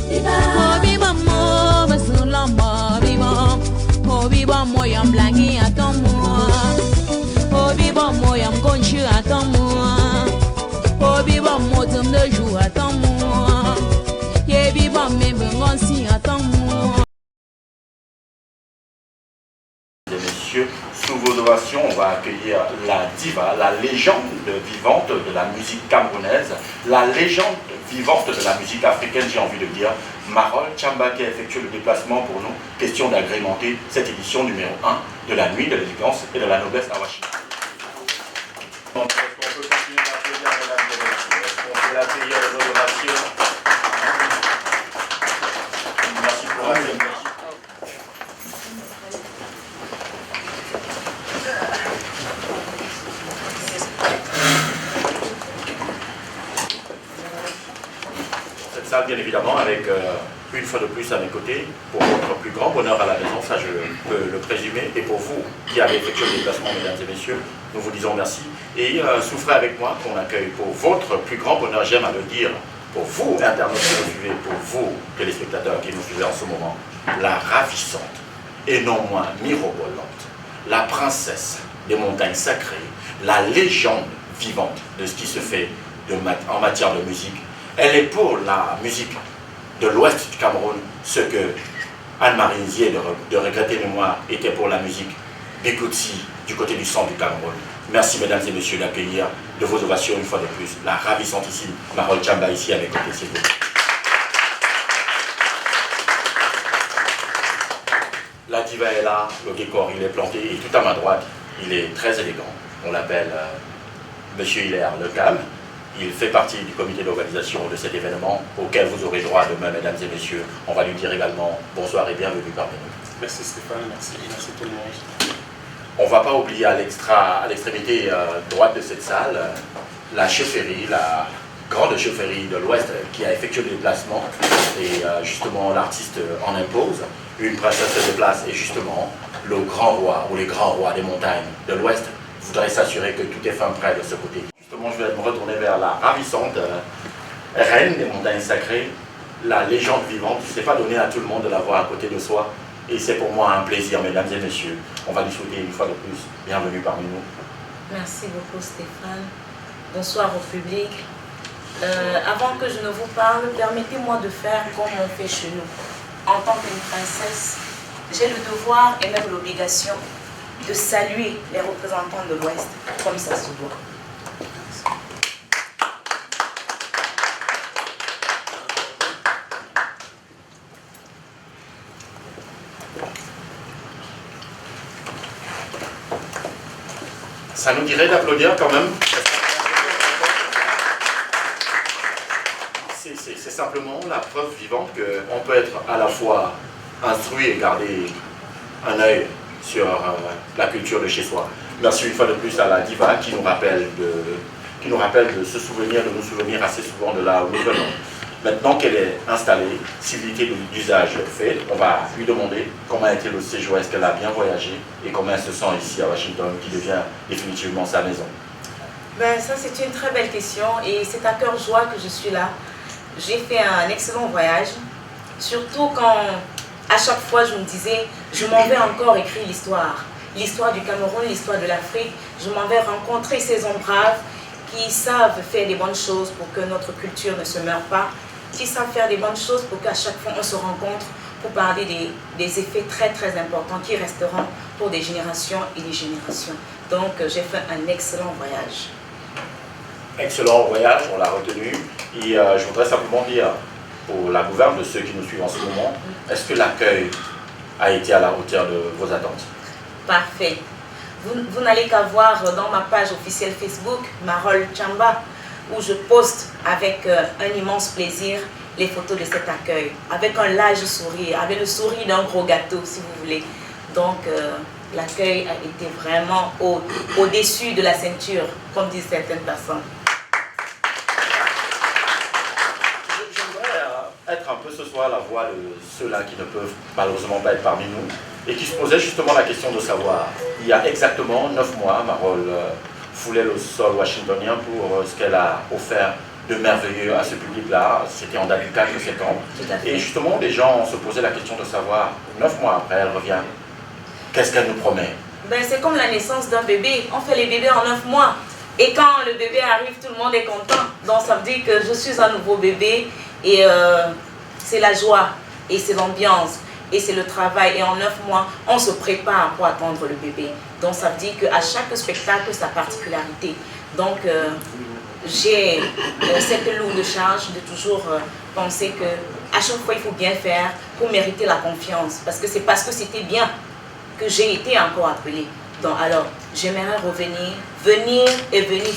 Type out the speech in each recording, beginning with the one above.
Oh viva mo, basula mo, viva. Oh viva mo, yam blangi atomo. Oh viva mo, yam conchu atomo. Oh viva mo, tum de jour atomo. Ye viva me bengonsi atomo. Messieurs, sous vos ovations, on va accueillir la diva, la légende vivante de la musique camerounaise, la légende vivante de la musique africaine, j'ai envie de dire, Marol Tchamba, qui a effectué le déplacement pour nous. Question d'agrémenter cette édition numéro 1 de la nuit de l'élégance et de la noblesse à Washington. Est-ce qu'on peut continuer d'applaudir, mesdames et messieurs? Est-ce qu'on peut l'accueillir de vos ovations? Merci pour la félicité. Bien évidemment, avec une fois de plus à mes côtés, pour votre plus grand bonheur à la maison, ça je peux le présumer, et pour vous qui avez effectué le déplacement, mesdames et messieurs, nous vous disons merci. Et souffrez avec moi qu'on accueille pour votre plus grand bonheur, j'aime à le dire, pour vous, internautes qui nous suivez, pour vous, téléspectateurs qui nous suivez en ce moment, la ravissante et non moins mirobolante, la princesse des montagnes sacrées, la légende vivante de ce qui se fait en matière de musique. Elle est pour la musique de l'ouest du Cameroun, ce que Anne-Marie Nzié de regretter mémoire était pour la musique Bikoutsi du côté du centre du Cameroun. Merci mesdames et messieurs d'accueillir de vos ovations une fois de plus la ravissantissime Marol Tchamba ici à mes côtés, s'il vous plaît. La diva est là, le décor il est planté et tout à ma droite, il est très élégant. On l'appelle Monsieur Hilaire Le Calme. Il fait partie du comité d'organisation de cet événement auquel vous aurez droit demain, mesdames et messieurs. On va lui dire également bonsoir et bienvenue parmi nous. Merci Stéphane, merci tout le monde. On ne va pas oublier à l'extrémité droite de cette salle, la chefferie, la grande chefferie de l'Ouest qui a effectué le déplacement. Et justement, l'artiste en impose. Une princesse se déplace et justement, le grand roi ou les grands rois des montagnes de l'Ouest voudraient s'assurer que tout est fin prêt de ce côté. Justement, je vais me retourner vers la ravissante reine des montagnes sacrées, la légende vivante. Ce n'est pas donné à tout le monde de la voir à côté de soi. Et c'est pour moi un plaisir, mesdames et messieurs. On va lui souhaiter une fois de plus bienvenue parmi nous. Merci beaucoup Stéphane. Bonsoir au public. Avant que je ne vous parle, permettez-moi de faire comme on fait chez nous. En tant qu'une princesse, j'ai le devoir et même l'obligation de saluer les représentants de l'Ouest, comme ça se doit. Ça nous dirait d'applaudir quand même. C'est simplement la preuve vivante qu'on peut être à la fois instruit et garder un œil sur la culture de chez soi. Merci une fois de plus à la diva qui nous rappelle de se souvenir, de nous souvenir assez souvent de là où nous venons. Maintenant qu'elle est installée, civilité d'usage faite, on va lui demander comment a été le séjour, est-ce qu'elle a bien voyagé et comment elle se sent ici à Washington, qui devient définitivement sa maison. Ben, ça c'est une très belle question et c'est à cœur joie que je suis là. J'ai fait un excellent voyage, surtout quand à chaque fois je me disais, je m'en vais encore écrire l'histoire. L'histoire du Cameroun, l'histoire de l'Afrique, je m'en vais rencontrer ces hommes braves qui savent faire des bonnes choses pour que notre culture ne se meure pas, qui savent faire des bonnes choses pour qu'à chaque fois on se rencontre pour parler des effets très très importants qui resteront pour des générations et des générations. Donc j'ai fait un excellent voyage. Excellent voyage, on l'a retenu. Et je voudrais simplement dire pour la gouverne de ceux qui nous suivent en ce moment, est-ce que l'accueil a été à la hauteur de vos attentes? Parfait. Vous n'allez qu'à voir dans ma page officielle Facebook, Marol Tchamba, où je poste avec un immense plaisir les photos de cet accueil, avec un large sourire, avec le sourire d'un gros gâteau, si vous voulez. Donc, l'accueil a été vraiment au-dessus de la ceinture, comme disent certaines personnes. J'aimerais être un peu ce soir la voix de ceux-là qui ne peuvent malheureusement pas être parmi nous, et qui se posaient justement la question de savoir, il y a exactement 9 mois, Marol foulait le sol washingtonien pour ce qu'elle a offert de merveilleux à ce public-là. C'était en date du 4 septembre. Tout à fait. Et justement, les gens se posaient la question de savoir, 9 mois après, elle revient. Qu'est-ce qu'elle nous promet? Ben, c'est comme la naissance d'un bébé. On fait les bébés en 9 mois. Et quand le bébé arrive, tout le monde est content. Donc ça veut dire que je suis un nouveau bébé. Et c'est la joie. Et c'est l'ambiance. Et c'est le travail. Et en 9 mois, on se prépare pour attendre le bébé. Donc ça veut dire qu'à chaque spectacle, sa particularité. Donc j'ai cette lourde charge de toujours penser qu'à chaque fois, il faut bien faire pour mériter la confiance. Parce que c'est parce que c'était bien que j'ai été encore appelée. Donc alors, j'aimerais venir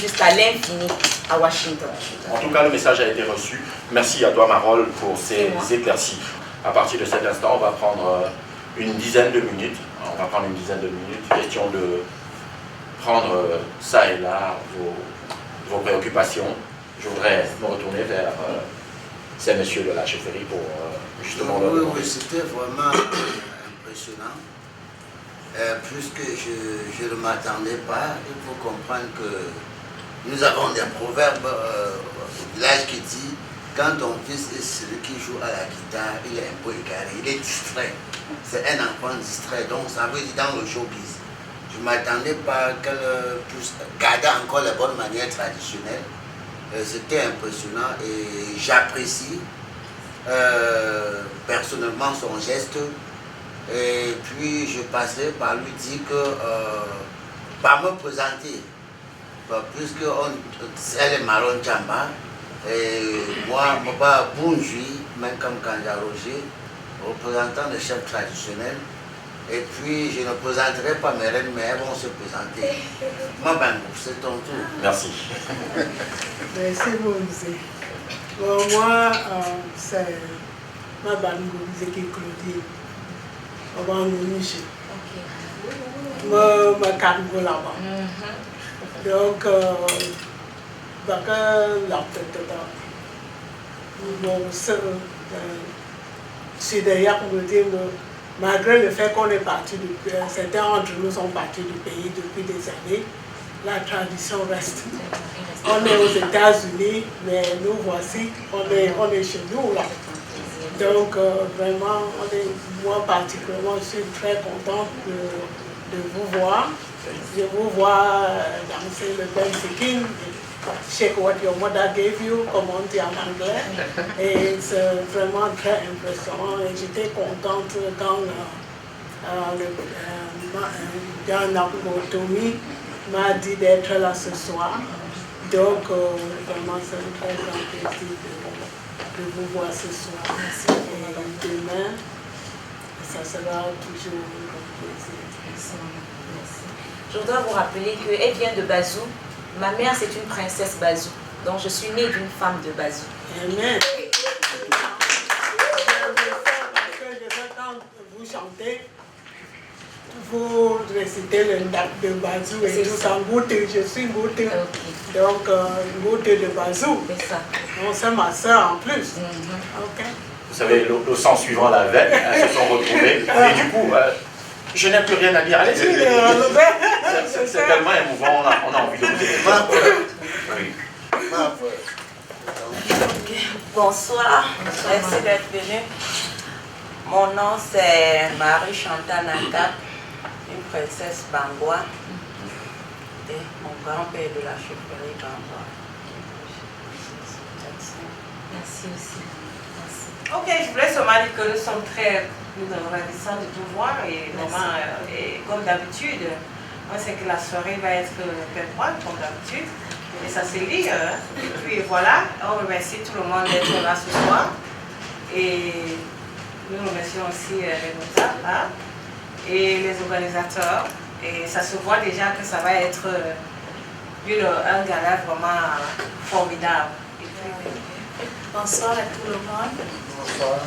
jusqu'à l'infini à Washington. En tout cas, le message a été reçu. Merci à toi, Marole, pour ces éclaircies. À partir de cet instant, on va prendre une dizaine de minutes. Question de prendre ça et là vos préoccupations. Je voudrais me retourner vers ces messieurs de la chefferie pour justement leur demander. Oui, c'était vraiment impressionnant. Plus que je ne m'attendais pas, il faut comprendre que nous avons des proverbes au village qui dit quand ton fils est celui qui joue à la guitare, il est un peu égaré, il est distrait. C'est un enfant distrait, donc ça veut dire dans le showbiz. Je ne m'attendais pas qu'elle puisse garder encore les bonnes manières traditionnelles. C'était impressionnant et j'apprécie personnellement son geste. Et puis je passerai par lui dire que, par me présenter, puisque elle est Marron Chamba, et moi, bonjour, même comme Kanja Roger, représentant des chefs traditionnels, et puis je ne présenterai pas mes reines, mais elles vont se présenter. C'est ton tour. Merci. Merci beaucoup. Moi, c'est ma bango, c'est qui Claudie. Avant de Michel. Moi, ma cargo là-bas. Donc, c'est d'ailleurs pour me dire, malgré le fait qu'on est parti, certains d'entre nous sont partis du pays depuis des années, la tradition reste. On est aux États-Unis, mais nous voici, on est chez nous là. Donc vraiment, moi particulièrement, je suis très contente de vous voir. Je vous vois danser le dancing, shake what your mother gave you, comme on dit en anglais. Et c'est vraiment très impressionnant. Et j'étais contente quand Tommy m'a dit d'être là ce soir. Donc vraiment, c'est un très grand plaisir de vous voir ce soir. Et demain, ça sera toujours un plaisir. Je voudrais vous rappeler qu'elle vient de Bazou. Ma mère, c'est une princesse Bazou. Donc, je suis née d'une femme de Bazou. Amen. Quand vous chantez, vous récitez le date de Bazou et tout ça. Je suis Ngouté. Okay. Donc, Ngouté de Bazou. C'est ça. Donc, c'est ma soeur en plus. Okay. Vous savez, le sang suivant la veine, elles se sont retrouvées. Et du coup, je n'ai plus rien à dire. Allez-y. C'est tellement émouvant, on a envie de vous écouter. Bonsoir, merci d'être venu. Mon nom c'est Marie-Chantal Nakap, une princesse Bangoua. Et mon grand-père de la chefferie Bangoua. Merci aussi. Merci. Ok, je voulais seulement dire que nous sommes très ravissants de vous voir et vraiment, comme d'habitude, moi c'est que la soirée va être fête comme d'habitude. Et ça c'est lié. Hein? Et puis voilà, on remercie tout le monde d'être là ce soir. Et nous remercions aussi les notables hein? Et les organisateurs. Et ça se voit déjà que ça va être un gala vraiment formidable. Bonsoir à tout le monde. Bonsoir.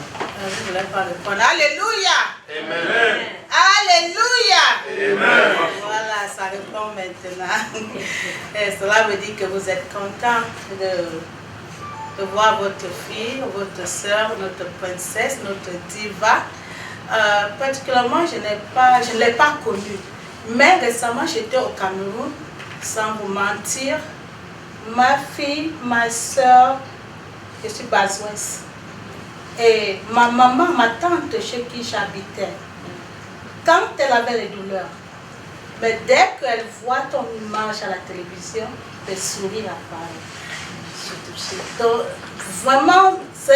Je voulais pas le prendre. Alléluia! Amen. Alléluia! Amen. Voilà, ça répond maintenant. Et cela veut dire que vous êtes content de voir votre fille, votre soeur, notre princesse, notre diva. Particulièrement, je ne l'ai pas connue. Mais récemment, j'étais au Cameroun, sans vous mentir. ma fille, ma soeur, je suis Bazouès. Et ma maman, ma tante chez qui j'habitais, quand elle avait les douleurs, mais dès qu'elle voit ton image à la télévision, le sourire apparaît. Donc, vraiment, ça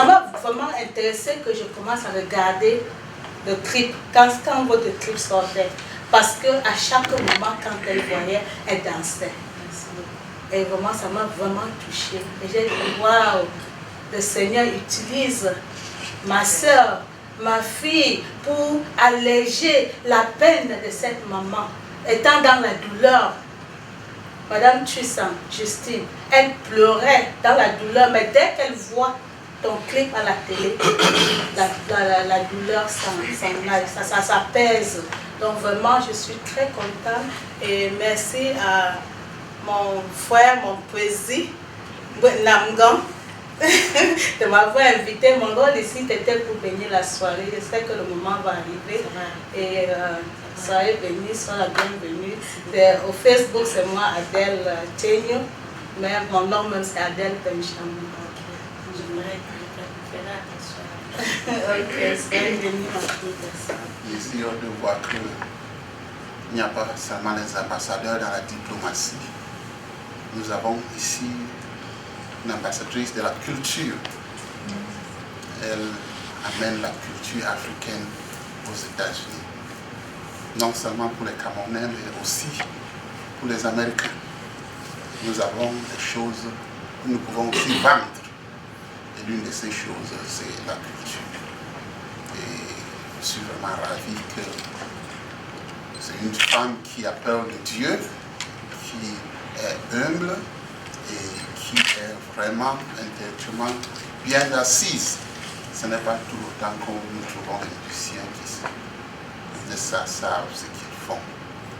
m'a vraiment intéressé que je commence à regarder le clip, quand votre clip sortait. Parce qu'à chaque moment, quand elle voyait, elle dansait. Et vraiment, ça m'a vraiment touchée. Et j'ai dit, waouh, le Seigneur utilise ma soeur, ma fille, pour alléger la peine de cette maman, étant dans la douleur. Madame Tristan, Justine, elle pleurait dans la douleur, mais dès qu'elle voit ton clip à la télé, la douleur ça s'apaise. Donc vraiment, je suis très contente et merci à mon frère, mon président, Namgan, de m'avoir invité. Mon rôle ici était pour bénir la soirée. Je sais que le moment va arriver et soyez bénis, soyez la bienvenue. Au Facebook, c'est moi, Adèle Thénio, mais mon nom même c'est Adèle Benjamin. Ici, on voit qu'il n'y a pas seulement les ambassadeurs dans la diplomatie. Nous avons ici une ambassadrice de la culture. Elle amène la culture africaine aux États-Unis. Non seulement pour les Camerounais, mais aussi pour les Américains. Nous avons des choses que nous pouvons aussi vendre. Et l'une de ces choses, c'est la culture. Et je suis vraiment ravi que c'est une femme qui a peur de Dieu, qui est humble et qui est vraiment intellectuellement bien assise. Ce n'est pas tout le temps que nous trouvons des musiciens qui ne savent ce qu'ils font.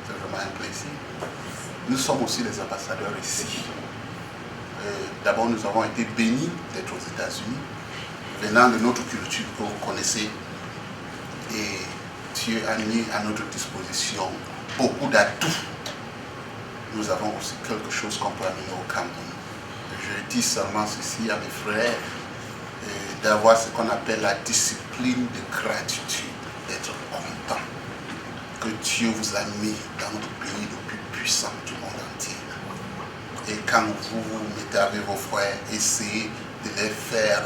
C'est vraiment un plaisir. Nous sommes aussi les ambassadeurs ici. D'abord, nous avons été bénis d'être aux États-Unis, venant de notre culture que vous connaissez. Et Dieu a mis à notre disposition beaucoup d'atouts. Nous avons aussi quelque chose qu'on peut amener au Cameroun. Je dis seulement ceci à mes frères, d'avoir ce qu'on appelle la discipline de gratitude, d'être content que Dieu vous a mis dans notre pays le plus puissant du monde entier. Et quand vous vous mettez avec vos frères, essayez de les faire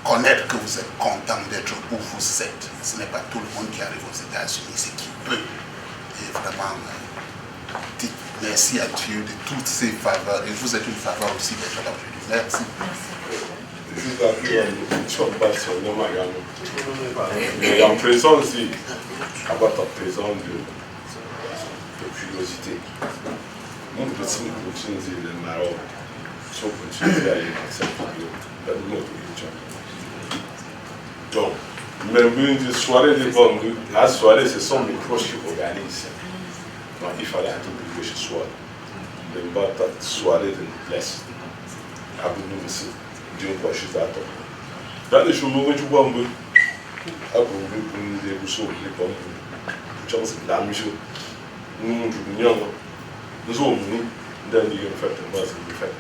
connaître que vous êtes content d'être où vous êtes. Ce n'est pas tout le monde qui arrive aux États-Unis, c'est qui peut. Et vraiment, dites merci à Dieu de toutes ces faveurs. Et vous êtes une faveur aussi d'être là aujourd'hui. Merci. Mais en présence aussi, avoir ta présence de curiosité. Mon petit continue le Maroc, son continue à aller dans cette vidéo, dans le mot de donc, même une soirée de bonne, la soirée, ce sont mes proches qui organisent. Donc, il fallait un peu que je sois. Même pas ta soirée de l'Est. À bout de nous, Dieu quoi, je suis à toi. Dans les jours où tu vois un peu, à bout de nous, des rousseaux, les pommes, tu as la mission. Nous sommes venus dans les fêtes, moi, c'est une fête.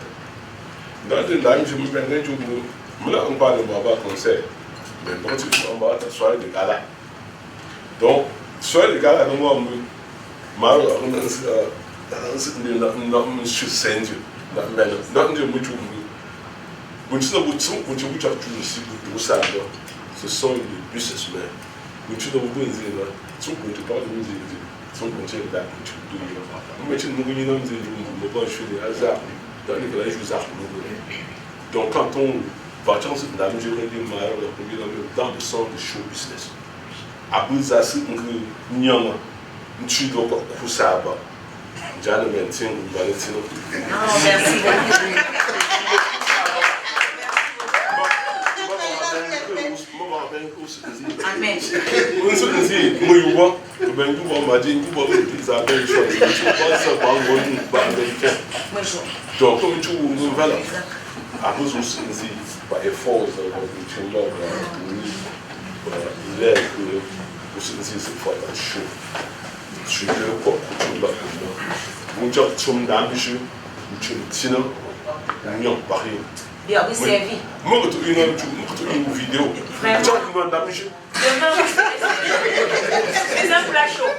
Dans les dames, je me prends un jour, je ne parle pas de concert. Mais quand tu vas à soirée de gala. Donc, soirée de gala, moi, je suis ce sont les businessmen. Tu ne peux pas son conseil de la culture. Donc quand on va dans le sens de show business, à bout de ça, c'est que tu dois pas ça. Merci. Amen. Donc, comme tu nous voilà, à cause aussi par effort, l'air que c'est fort chaud. Je ne peux pas Vous avez un d'ambition, vous avez un pari. Bien, oui, servi. Moi, je suis une vidéo. Vraiment. Demain, vous c'est un plat chaud.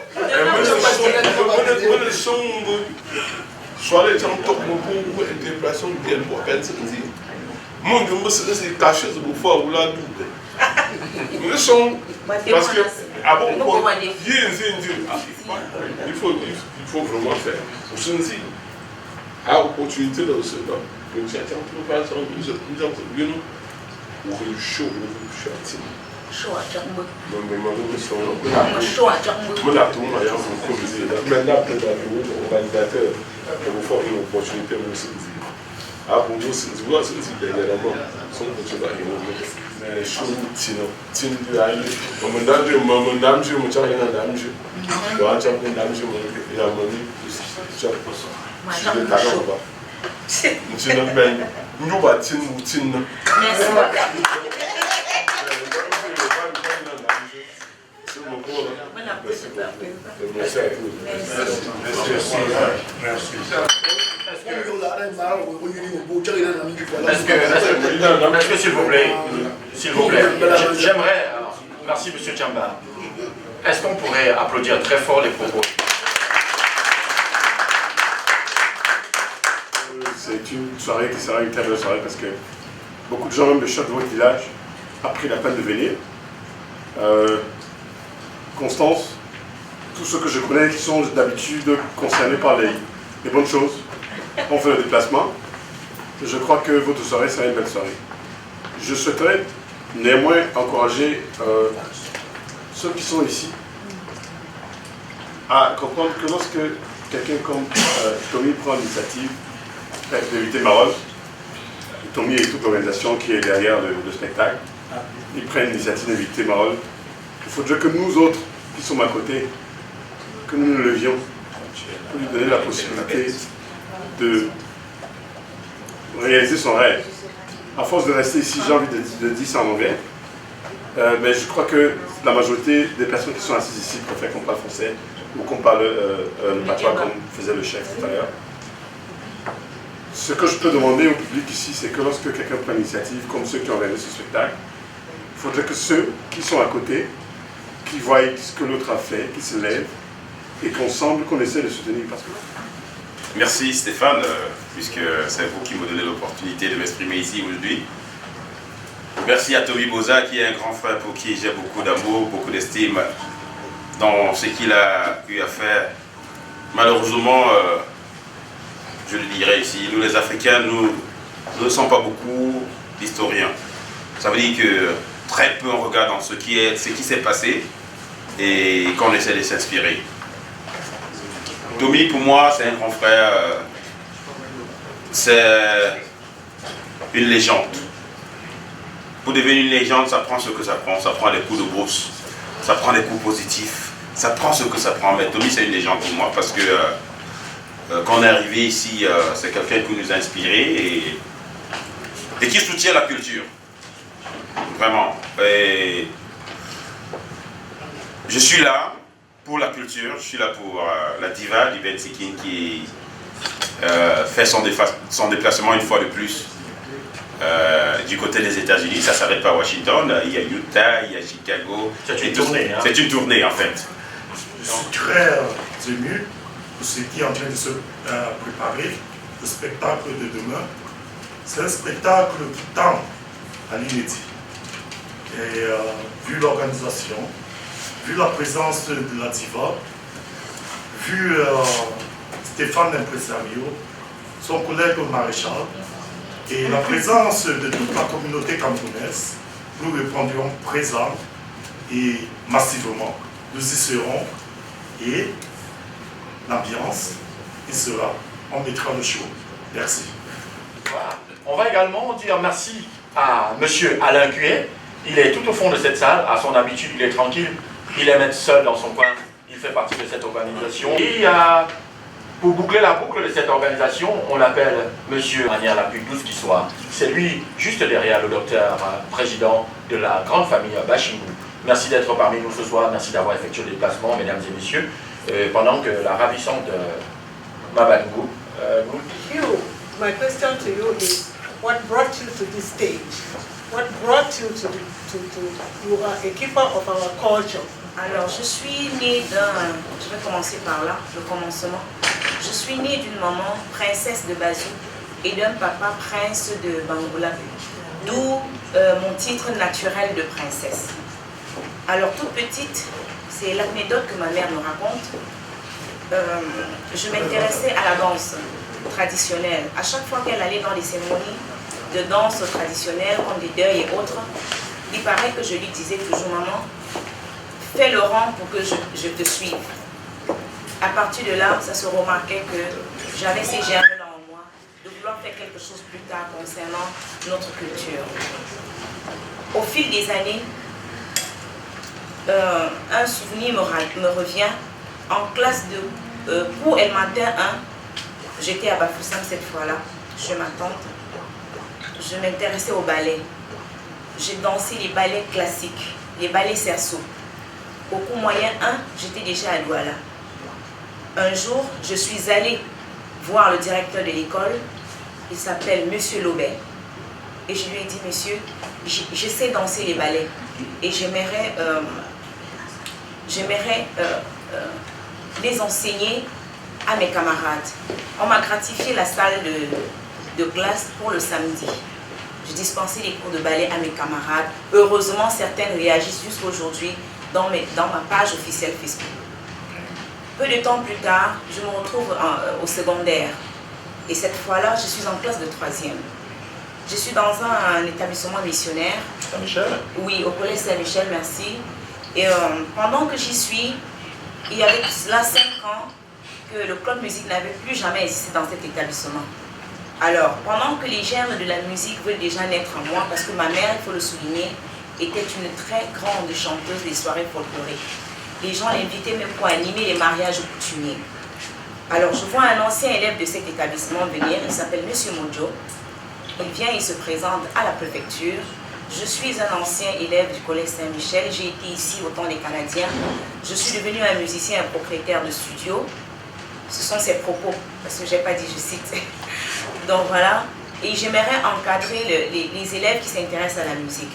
Soirée, j'ai un top pour déplacement de mon Dieu, c'est caché de vous faire ou la double. Nous sommes. Parce que. Ah bon, il faut vraiment faire. Vous savez, à opportunité de ce temps, nous sommes chaud, Chaud à Djambo. Chaud à Djambo. Maintenant, organisateur, pour faire une opportunité, nous sommes. Ah, pour vous, c'est dernièrement, son petit bateau, mais chaud, tino, de aller. Mon dame, je me tiens à un dame, je dois un champion dame, je me dis, la monnaie, je Est-ce que s'il vous plaît, j'aimerais, merci Monsieur Djamba, est-ce qu'on pourrait applaudir très fort les propos? C'est une soirée qui sera une très belle soirée parce que beaucoup de gens, même de chaque votre village, a pris la peine de venir. Constance, tous ceux que je connais qui sont d'habitude concernés par les bonnes choses, ont fait le déplacement. Je crois que votre soirée sera une belle soirée. Je souhaiterais néanmoins encourager ceux qui sont ici à comprendre que lorsque quelqu'un comme Tommy prend l'initiative d'inviter Marol, Tommy et toute l'organisation qui est derrière le spectacle, ils prennent l'initiative d'inviter Marol. Il faudrait que nous autres qui sommes à côté, que nous nous levions pour lui donner la possibilité de réaliser son rêve. À force de rester ici, j'ai envie de dire ça en anglais, mais je crois que la majorité des personnes qui sont assises ici préfèrent qu'on parle français ou qu'on parle le patois comme faisait le chef tout à l'heure. Ce que je peux demander au public ici, c'est que lorsque quelqu'un prend l'initiative, comme ceux qui ont réalisé ce spectacle, il faudrait que ceux qui sont à côté, qui voient ce que l'autre a fait, qui se lèvent, et qu'ensemble, qu'on essaie de soutenir. Parce que... Merci Stéphane, puisque c'est vous qui me donnez l'opportunité de m'exprimer ici aujourd'hui. Merci à Tommy Boza, qui est un grand frère pour qui j'ai beaucoup d'amour, beaucoup d'estime dans ce qu'il a eu à faire. Malheureusement, je le dirais ici, nous les Africains, nous ne sommes pas beaucoup d'historiens. Ça veut dire que très peu on regarde dans ce qui s'est passé et qu'on essaie de s'inspirer. Tommy, pour moi, c'est un grand frère, c'est une légende. Pour devenir une légende, ça prend ce que ça prend. Ça prend des coups de brousse, ça prend des coups positifs, ça prend ce que ça prend. Mais Tommy, c'est une légende pour moi parce que quand on est arrivé ici, c'est quelqu'un qui nous a inspirés et qui soutient la culture. Vraiment. Et je suis là pour la culture, je suis là pour la diva d'Iben Sikin qui fait son déplacement une fois de plus du côté des États-Unis. Ça ne s'arrête pas à Washington, il y a Utah, il y a Chicago. C'est une tournée. Hein? C'est une tournée en fait. Je suis très ému pour ce qui est en train de se préparer, le spectacle de demain. C'est un spectacle qui tend à l'inédit. Et vu l'organisation, vu la présence de la diva, vu Stéphane l'impresario, son collègue maréchal, et la présence de toute la communauté camerounaise, nous répondrons présents et massivement. Nous y serons et l'ambiance y sera. On mettra le show. Merci. Voilà. On va également dire merci à monsieur Alain Cuet. Il est tout au fond de cette salle. À son habitude, il est tranquille. Il aime être seul dans son coin. Il fait partie de cette organisation. Et pour boucler la boucle de cette organisation, on l'appelle monsieur de manière la plus douce qui soit. C'est lui, juste derrière le docteur président de la grande famille Bashingou. Merci d'être parmi nous ce soir. Merci d'avoir effectué le déplacement, mesdames et messieurs. Pendant que la ravissante Mabangu. You, my question to you is, what brought you to this stage? What brought you to you are a keeper of our culture? Alors, je suis née je vais commencer par là, le commencement. Je suis née d'une maman princesse de Bazou et d'un papa prince de Bangola, d'où mon titre naturel de princesse. Alors, toute petite, c'est l'anecdote que ma mère me raconte. Je m'intéressais à la danse traditionnelle. À chaque fois qu'elle allait dans les cérémonies de danse traditionnelle, comme des deuils et autres, il paraît que je lui disais toujours, maman, fais le rang pour que je te suive. À partir de là, ça se remarquait que j'avais ces germes-là en moi, de vouloir faire quelque chose plus tard concernant notre culture. Au fil des années, un souvenir me revient. En classe de cours élémentaire 1, j'étais à Bafoussam cette fois-là, chez ma tante. Je m'intéressais au ballet. J'ai dansé les ballets classiques, les ballets cerceaux. Au cours moyen 1, j'étais déjà à Douala. Un jour, je suis allée voir le directeur de l'école. Il s'appelle Monsieur Lobet. Et je lui ai dit, monsieur, je sais danser les ballets. Et j'aimerais les enseigner à mes camarades. On m'a gratifié la salle de classe pour le samedi. Je dispensais les cours de ballet à mes camarades. Heureusement, certaines réagissent jusqu'aujourd'hui dans ma page officielle Facebook. Peu de temps plus tard, je me retrouve au secondaire. Et cette fois-là, je suis en classe de 3e. Je suis dans un établissement missionnaire. Saint-Michel? Oui, au collège Saint-Michel, merci. Et pendant que j'y suis, il y avait là 5 ans que le club musique n'avait plus jamais existé dans cet établissement. Alors, pendant que les germes de la musique veulent déjà naître en moi, parce que ma mère, il faut le souligner, était une très grande chanteuse des soirées folkloriques. Les gens l'invitaient même pour animer les mariages coutumiers. Alors, je vois un ancien élève de cet établissement venir, il s'appelle Monsieur Mojo. Il vient, il se présente à la préfecture. Je suis un ancien élève du collège Saint-Michel. J'ai été ici au temps des Canadiens. Je suis devenu un musicien, un propriétaire de studio. Ce sont ses propos, parce que je n'ai pas dit, je cite. Donc voilà. Et j'aimerais encadrer les élèves qui s'intéressent à la musique.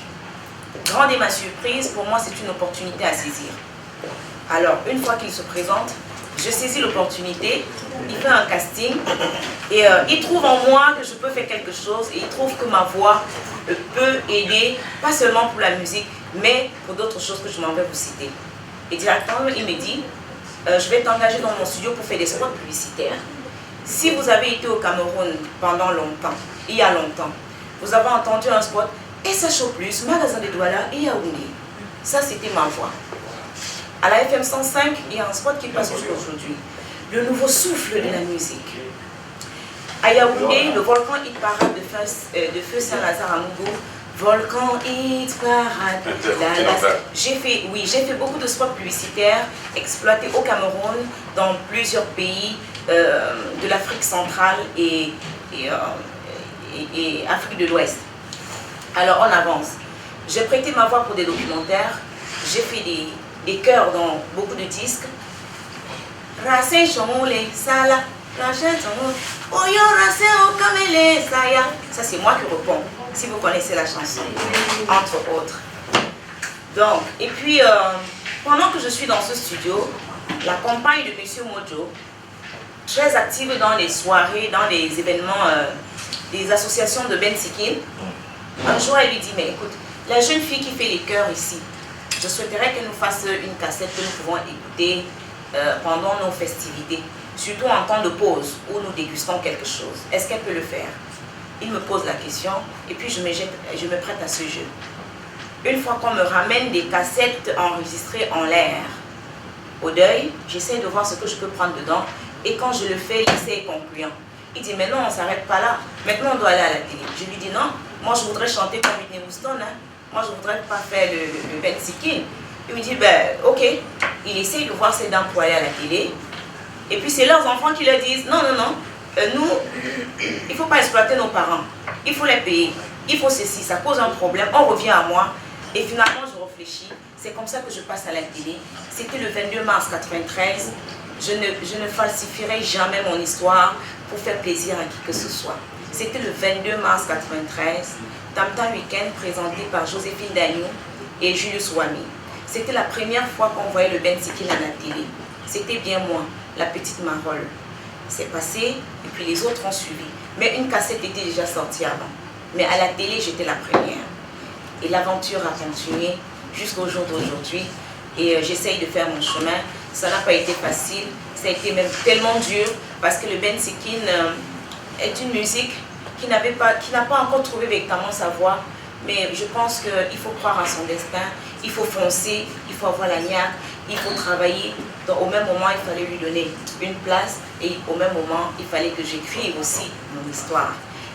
Grande est ma surprise, pour moi c'est une opportunité à saisir. Alors, une fois qu'il se présente, je saisis l'opportunité, il fait un casting et il trouve en moi que je peux faire quelque chose et il trouve que ma voix peut aider, pas seulement pour la musique, mais pour d'autres choses que je m'en vais vous citer. Et directement, il me dit, je vais t'engager dans mon studio pour faire des spots publicitaires. Si vous avez été au Cameroun pendant longtemps, il y a longtemps, vous avez entendu un spot, SHO+, magasin de Douala et Yaoundé. Ça, c'était ma voix. À la FM 105, il y a un spot qui passe aujourd'hui. Le nouveau souffle de la musique. À Yaoundé, le volcan hit parade de feu Saint-Lazare à Mougou. Volcan hit parade. J'ai fait beaucoup de spots publicitaires exploités au Cameroun, dans plusieurs pays de l'Afrique centrale et Afrique de l'Ouest. Alors on avance. J'ai prêté ma voix pour des documentaires. J'ai fait des chœurs dans beaucoup de disques. Racé Chomole, Sala, Racé Chomole, Oyo Racé Okamele, Saya. Ça c'est moi qui réponds, si vous connaissez la chanson, entre autres. Donc, et puis, pendant que je suis dans ce studio, la compagne de Monsieur Mojo, très active dans les soirées, dans les événements des associations de Ben Sikin, un jour elle lui dit, mais écoute, la jeune fille qui fait les chœurs ici, je souhaiterais qu'elle nous fasse une cassette que nous pouvons écouter pendant nos festivités, surtout en temps de pause où nous dégustons quelque chose. Est-ce qu'elle peut le faire? Il me pose la question et puis je me prête à ce jeu. Une fois qu'on me ramène des cassettes enregistrées en l'air, au deuil, j'essaie de voir ce que je peux prendre dedans et quand je le fais, l'essai est concluant. Il dit, mais non, on ne s'arrête pas là. Maintenant, on doit aller à la télé. Je lui dis, non, moi je voudrais chanter comme Whitney Houston. Hein. Moi, je ne voudrais pas faire le Ben Sikin. Il me dit, ben, ok. Il essaye de voir ses dents pour aller à la télé. Et puis, c'est leurs enfants qui leur disent, non, non, non, nous, il ne faut pas exploiter nos parents. Il faut les payer. Il faut ceci, ça pose un problème. On revient à moi. Et finalement, je réfléchis. C'est comme ça que je passe à la télé. C'était le 22 mars 1993. Je ne falsifierai jamais mon histoire pour faire plaisir à qui que ce soit. C'était le 22 mars 1993, Tam Tam Weekend présenté par Joséphine Dagnou et Julius Wami. C'était la première fois qu'on voyait le Ben Sikil à la télé. C'était bien moi, la petite Marole. C'est passé et puis les autres ont suivi. Mais une cassette était déjà sortie avant. Mais à la télé, j'étais la première. Et l'aventure a continué jusqu'au jour d'aujourd'hui. Et j'essaye de faire mon chemin. Ça n'a pas été facile. Ça a été même tellement dur parce que le Ben Sikil est une musique qui n'a pas encore trouvé véritablement sa voie. Mais je pense qu'il faut croire à son destin. Il faut foncer. Il faut avoir la niaque. Il faut travailler. Donc, au même moment, il fallait lui donner une place. Et au même moment, il fallait que j'écrive aussi mon histoire.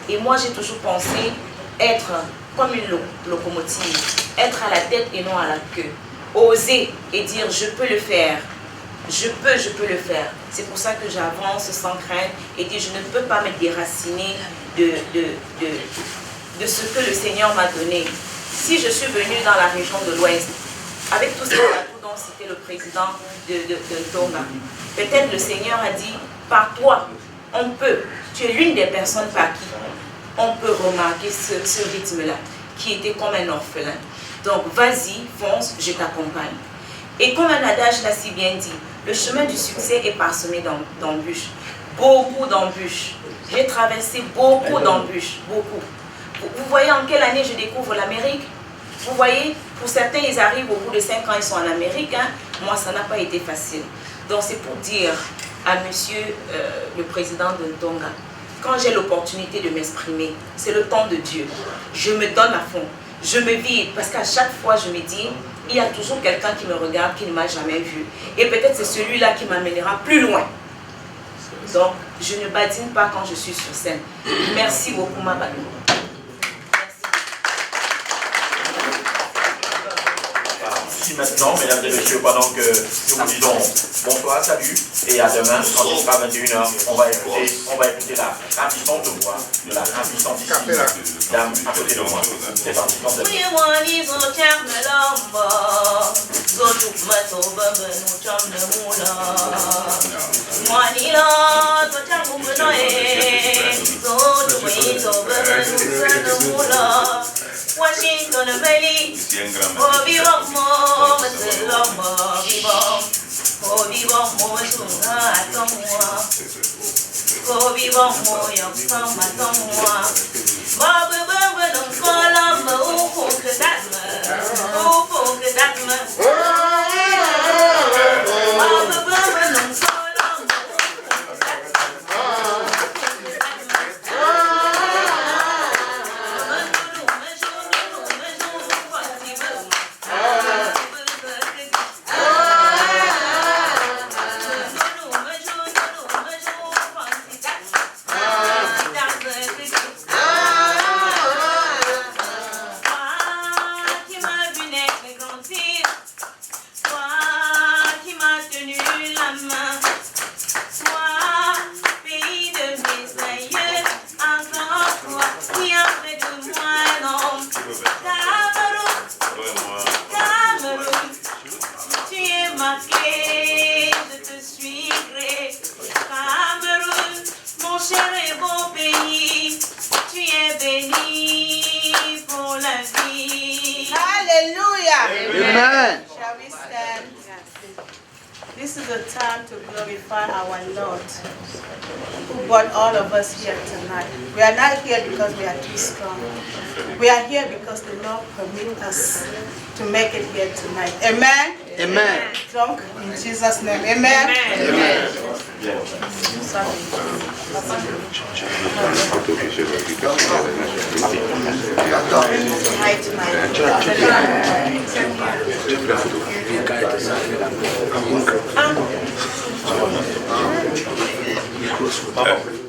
Et moi, j'ai toujours pensé être comme une locomotive. Être à la tête et non à la queue. Oser et dire je peux le faire. Je peux le faire. C'est pour ça que j'avance sans crainte et dire je ne peux pas me déraciner de ce que le Seigneur m'a donné. Si je suis venue dans la région de l'Ouest, avec tous ces atouts dont c'était le président de Tonga, peut-être le Seigneur a dit, par toi, on peut, tu es l'une des personnes par qui on peut remarquer ce rythme-là, qui était comme un orphelin. Donc vas-y, fonce, je t'accompagne. Et comme un adage l'a si bien dit, le chemin du succès est parsemé d'embûches. Beaucoup d'embûches. J'ai traversé beaucoup d'embûches, beaucoup. Vous voyez en quelle année je découvre l'Amérique? Vous voyez, pour certains, ils arrivent au bout de 5 ans, ils sont en Amérique. Hein. Moi, ça n'a pas été facile. Donc, c'est pour dire à monsieur le président de Tonga, quand j'ai l'opportunité de m'exprimer, c'est le temps de Dieu. Je me donne à fond. Je me vide parce qu'à chaque fois, je me dis, il y a toujours quelqu'un qui me regarde, qui ne m'a jamais vu. Et peut-être c'est celui-là qui m'amènera plus loin. Donc, je ne badine pas quand je suis sur scène. Merci beaucoup, ma Badou. Ici maintenant, mesdames et messieurs, pendant que nous vous disons bonsoir, salut, et à demain, quand il sera 21h, on va écouter la ravissante voix de la ravissante dame à côté de moi. C'est parti, quand c'est Washington Belly, oh viva mo, oh viva mo, oh viva mo, yam sama tamwa. Baba baba dum kolam, oh fok datma. Baba baba dum kolam. Amen. Shall we stand? This is a time to glorify our Lord, who brought all of us here tonight. We are not here because we are too strong. We are here because the Lord permits us to make it here tonight. Amen? Amen. Drunk in Jesus' name. Amen? Amen. Amen.